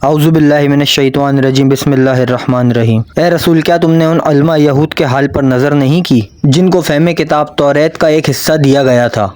اعوذ باللہ من الشیطان الرجیم بسم اللہ الرحمن الرحیم۔ اے رسول، کیا تم نے ان علماء یہود کے حال پر نظر نہیں کی جن کو فہم کتاب توریت کا ایک حصہ دیا گیا تھا؟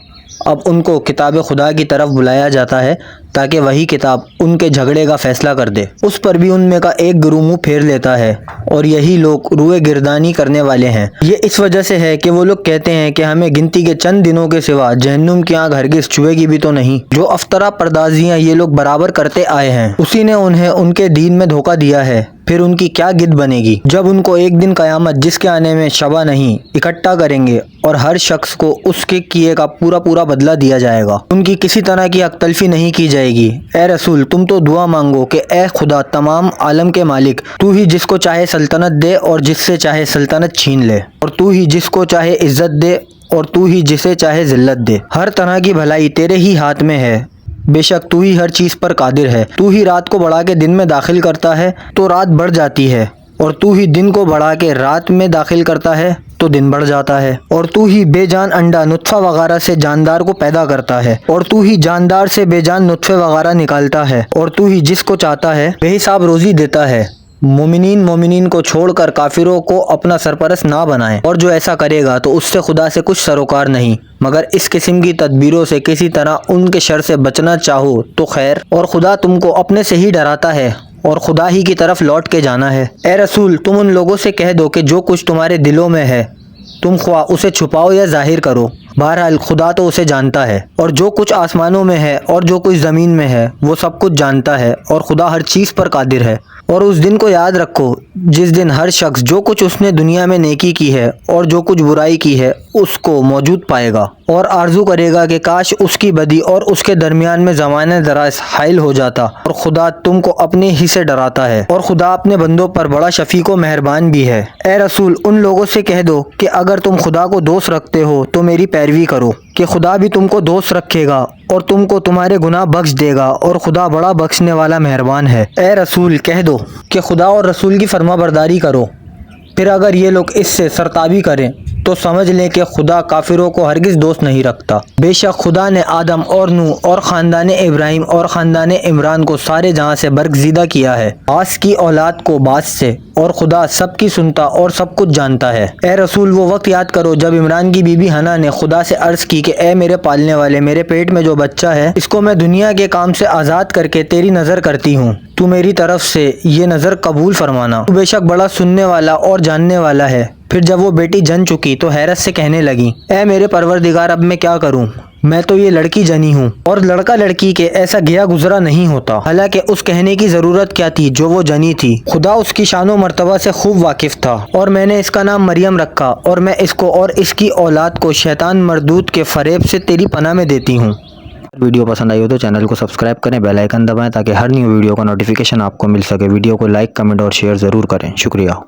اب ان کو کتاب خدا کی طرف بلایا جاتا ہے تاکہ وہی کتاب ان کے جھگڑے کا فیصلہ کر دے۔ اس پر بھی ان میں کا ایک گروہ منہ پھیر لیتا ہے اور یہی لوگ روئے گردانی کرنے والے ہیں۔ یہ اس وجہ سے ہے کہ وہ لوگ کہتے ہیں کہ ہمیں گنتی کے چند دنوں کے سوا جہنم کی آگ ہرگز چھوئے گی بھی تو نہیں۔ جو افطرا پردازیاں یہ لوگ برابر کرتے آئے ہیں، اسی نے انہیں ان کے دین میں دھوکہ دیا ہے۔ پھر ان کی کیا گد بنے گی جب ان کو ایک دن قیامت جس کے آنے میں شبہ نہیں اکٹھا کریں گے اور ہر شخص کو اس کے کیے کا پورا بدلہ دیا جائے گا۔ ان کی کسی طرح کی حق تلفی نہیں کی جائے گی۔ اے رسول، تم تو دعا مانگو کہ اے خدا تمام عالم کے مالک، تو ہی جس کو چاہے سلطنت دے اور جس سے چاہے سلطنت چھین لے، اور تو ہی جس کو چاہے عزت دے اور تو ہی جسے چاہے ذلت دے۔ ہر طرح کی بھلائی تیرے ہی ہاتھ میں ہے، بے شک تو ہی ہر چیز پر قادر ہے۔ تو ہی رات کو بڑھا کے دن میں داخل کرتا ہے تو رات بڑھ جاتی ہے، اور تو ہی دن کو بڑھا کے رات میں داخل کرتا ہے تو دن بڑھ جاتا ہے۔ اور تو ہی بے جان انڈا نطفہ وغیرہ سے جاندار کو پیدا کرتا ہے، اور تو ہی جاندار سے بے جان نطفے وغیرہ نکالتا ہے، اور تو ہی جس کو چاہتا ہے بے حساب روزی دیتا ہے۔ مومنین کو چھوڑ کر کافروں کو اپنا سرپرست نہ بنائیں، اور جو ایسا کرے گا تو اس سے خدا سے کچھ سروکار نہیں مگر اس قسم کی تدبیروں سے کسی طرح ان کے شر سے بچنا چاہو تو خیر، اور خدا تم کو اپنے سے ہی ڈراتا ہے اور خدا ہی کی طرف لوٹ کے جانا ہے۔ اے رسول، تم ان لوگوں سے کہہ دو کہ جو کچھ تمہارے دلوں میں ہے تم خواہ اسے چھپاؤ یا ظاہر کرو، بہرحال خدا تو اسے جانتا ہے، اور جو کچھ آسمانوں میں ہے اور جو کچھ زمین میں ہے وہ سب کچھ جانتا ہے، اور خدا ہر چیز پر قادر ہے۔ اور اس دن کو یاد رکھو جس دن ہر شخص جو کچھ اس نے دنیا میں نیکی کی ہے اور جو کچھ برائی کی ہے اس کو موجود پائے گا، اور آرزو کرے گا کہ کاش اس کی بدی اور اس کے درمیان میں زمانہ دراز حائل ہو جاتا۔ اور خدا تم کو اپنے ہی سے ڈراتا ہے، اور خدا اپنے بندوں پر بڑا شفیق و مہربان بھی ہے۔ اے رسول، ان لوگوں سے کہہ دو کہ اگر تم خدا کو دوست رکھتے ہو تو میری پیروی کرو، کہ خدا بھی تم کو دوست رکھے گا اور تم کو تمہارے گناہ بخش دے گا، اور خدا بڑا بخشنے والا مہربان ہے۔ اے رسول، کہہ دو کہ خدا اور رسول کی فرما برداری کرو۔ پھر اگر یہ لوگ اس سے سرتابی کریں تو سمجھ لیں کہ خدا کافروں کو ہرگز دوست نہیں رکھتا۔ بے شک خدا نے آدم اور نوح اور خاندان ابراہیم اور خاندان عمران کو سارے جہاں سے برگزیدہ کیا ہے، آس کی اولاد کو باس سے، اور خدا سب کی سنتا اور سب کچھ جانتا ہے۔ اے رسول، وہ وقت یاد کرو جب عمران کی بی بی حنا نے خدا سے عرض کی کہ اے میرے پالنے والے، میرے پیٹ میں جو بچہ ہے اس کو میں دنیا کے کام سے آزاد کر کے تیری نظر کرتی ہوں، تو میری طرف سے یہ نظر قبول فرمانا، تو بے شک بڑا سننے والا اور جاننے والا ہے۔ پھر جب وہ بیٹی جن چکی تو حیرت سے کہنے لگی، اے میرے پروردگار، اب میں کیا کروں؟ میں تو یہ لڑکی جنی ہوں، اور لڑکا لڑکی کے ایسا گیا گزرا نہیں ہوتا۔ حالانکہ اس کہنے کی ضرورت کیا تھی جو وہ جنی تھی؟ خدا اس کی شان و مرتبہ سے خوب واقف تھا، اور میں نے اس کا نام مریم رکھا، اور میں اس کو اور اس کی اولاد کو شیطان مردود کے فریب سے تیری پناہ میں دیتی ہوں۔ ویڈیو پسند آئی ہو تو چینل کو سبسکرائب کریں، بیل آئیکن دبائیں تاکہ ہر نیو ویڈیو کا نوٹیفیکیشن آپ کو مل سکے۔ ویڈیو کو لائک، کمنٹ اور شیئر ضرور کریں۔ شکریہ۔